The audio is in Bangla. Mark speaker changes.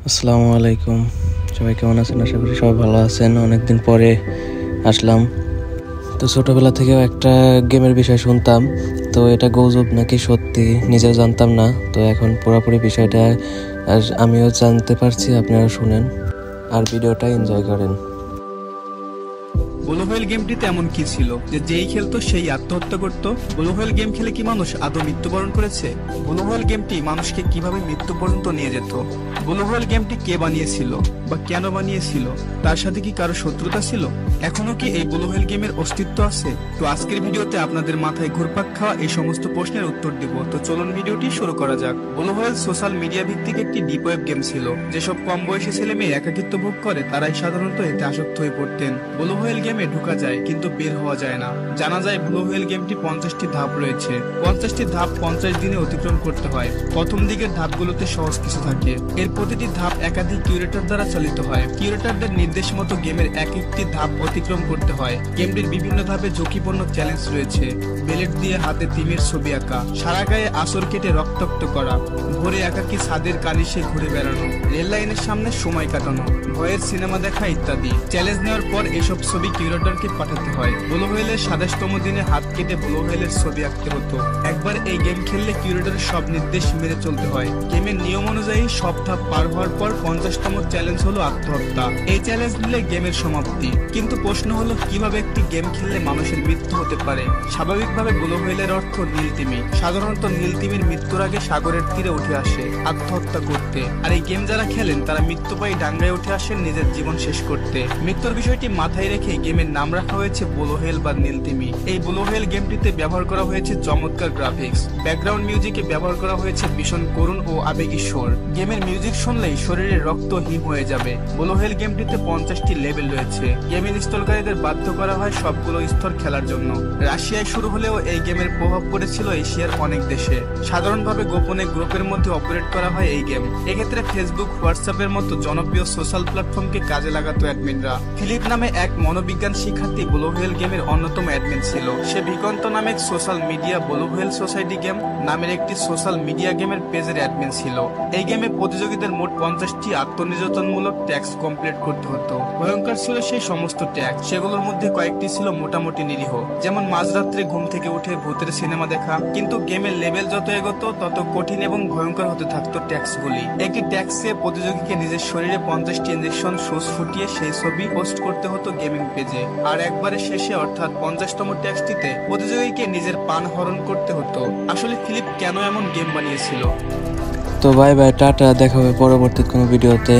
Speaker 1: আসসালামু আলাইকুম। সবাই কেমন আছেন? আশা করি সবাই ভালো আছেন। অনেকদিন পরে আসলাম। তো ছোটবেলা থেকেও একটা গেমের বিষয় শুনতাম, তো এটা গুজব নাকি সত্যি নিজেও জানতাম না। তো এখন পুরোপুরি বিষয়টা আমিও জানতে পারছি, আপনারা শুনেন আর ভিডিওটা এনজয় করেন।
Speaker 2: ব্লু হোয়েল গেমটিতে এমন কি ছিল যে যেই খেলতো সেই আত্মহত্যা করত? ব্লু হোয়েল গেম খেলে কি মানুষ আদৌ মৃত্যুবরণ করেছে? ব্লু হোয়েল গেমটি মানুষকে কিভাবে মৃত্যু পর্যন্ত নিয়ে যেত? ব্লু হোয়েল গেমটি কে বানিয়েছিল বা কেন বানিয়েছিল? তার সাথে কি কারো শত্রুতা ছিল? এখনো কি এই ব্লু হোয়েল গেমের অস্তিত্ব আছে? তো আজকের ভিডিওতে আপনাদের মাথায় ঘুরপাক খাওয়া এই সমস্ত প্রশ্নের উত্তর দিব। তো চলুন ভিডিওটি শুরু করা যাক। ব্লু হোয়েল সোশ্যাল মিডিয়া ভিত্তিক একটি ডিপ ওয়েব গেম ছিল। যেসব কম বয়সী ছেলে মেয়ে একাকিত্ব ভোগ করে তারাই সাধারণত এতে আসক্ত হয়ে পড়তেন। ব্লু হোয়েল গেমে ঢোকা যায় কিন্তু বের হওয়া যায় না। জানা যায় ব্লু হোয়েল গেমটি 50টি ধাপ রয়েছে। 50টি ধাপ 50 দিনে অতিক্রম করতে হয়। প্রথম দিকের ধাপগুলোতে সহজ কিছু থাকে। এর প্রতিটি ধাপ একাধিক কিউরেটর দ্বারা চালিত হয়। কিউরেটরদের নির্দেশ মতো গেমের এক একটি ধাপ অতিক্রম করতে হয়। গেমটির বিভিন্ন ধাপে ঝুঁকিপূর্ণ চ্যালেঞ্জ রয়েছে। বেলেট দিয়ে হাতে তিমির ছবি আঁকা, সারা গায়ে আসর কেটে রক্তাক্ত করা, ভোরে একাকী ছাদের কালিশে ঘুরে বেড়ানো, রেল লাইনের সামনে সময় কাটানো, ভয়ের সিনেমা দেখা ইত্যাদি। চ্যালেঞ্জ নেওয়ার পর এসব ছবি কিউরেটরকে পাঠাতে হয়। ব্লু হোয়েলের 27তম দিনে হাত কেটে ব্লু হোয়েলের ছবি আঁকতে হতো। একবার এই গেম খেললে কিউরেটরের সব নির্দেশ মেনে চলতে হয়। গেমের নিয়ম অনুযায়ী সব ধাপ পার হওয়ার পর 50তম চ্যালেঞ্জ হলো আত্মহত্যা। এই চ্যালেঞ্জ নিলে গেমের সমাপ্তি। কিন্তু প্রশ্ন হলো কিভাবে একটি গেম খেললে মানুষের মৃত্যু হতে পারে? স্বাভাবিকভাবে ব্লু হোয়েলের অর্থ নীলতিমি। সাধারণত নীলতিমির মৃত্যুর আগে সাগরের তীরে উঠে আসে আত্মহত্যা করতে। আর এই গেম যারা খেলেন তারা মৃত্যু পাই ডাঙ্গায় উঠে আসেন নিজের জীবন শেষ করতে। মৃত্যুর বিষয়টি মাথায় রেখে গেমের নাম রাখা হয়েছে ব্লু হোয়েল বা নীলতিমি। এই ব্লু হোয়েল গেমটিতে ব্যবহার করা হয়েছে চমৎকার গ্রাফিক্স। ব্যাকগ্রাউন্ড মিউজিকে ব্যবহার করা হয়েছে ভীষণ করুণ ও আবেগী সুর। গেমের মিউজিক শুনলেই শরীরের রক্ত হিম হয়ে যাবে। ব্লু হোয়েল গেমটিতে 50টি লেভেল রয়েছে। গেমের ইনস্টলকারীদের বাধ্য করা হয় সবগুলো স্তর খেলার জন্য। রাশিয়ায় শুরু হলেও এই গেমের প্রভাব পড়েছিল এশিয়ার অনেক দেশে। সাধারণভাবে গোপনে গ্রুপের মধ্যে অপারেট করা হয় এই গেম। এক্ষেত্রে ফেসবুক, হোয়াটসঅ্যাপের মতো জনপ্রিয় সোশ্যাল প্ল্যাটফর্মকে কাজে লাগাতো অ্যাডমিনরা। ফিলিপ নামে এক মনোবিজ্ঞান শিক্ষার্থী ব্লু হোয়েল গেমের অন্যতম অ্যাডমিন ছিল। সে ভিকন্ত নামে social media blue whale society game নামের একটি সোশ্যাল মিডিয়া গেমের পেজের অ্যাডমিন ছিল। এই গেমে প্রতিযোগীদের মোট 50টি আত্মনির্যাতনমূলক ট্যাক্স কমপ্লিট করতে হতো। ভয়ঙ্কর ছিল সেই সমস্ত ট্যাক্স। সেগুলোর মধ্যে কয়েকটি ছিল মোটামুটি নিরীহ, যেমন মাঝরাত্রে ঘুম থেকে উঠে ভূতের সিনেমা দেখা। কিন্তু গেমের লেভেল যত এগোতো তত কঠিন এবং ভয়ঙ্কর হতে থাকতো ট্যাক্সগুলি। একটি ট্যাক্সে প্রতিযোগীকে নিজের শরীরে 50টি ইঞ্জেকশন সুচ ফুটিয়ে সেই ছবি পোস্ট করতে হতো গেমিং পেজে। আর একবারে শেষে অর্থাৎ 50তম ট্যাক্সটিতে প্রতিযোগীকে নিজের প্রাণ হরণ করতে হতো। আসলে ফিলিপ কেন এমন গেম বানিয়েছিল?
Speaker 1: তো বাই বাই, টাটা, দেখা হবে পরবর্তী কোনো ভিডিওতে।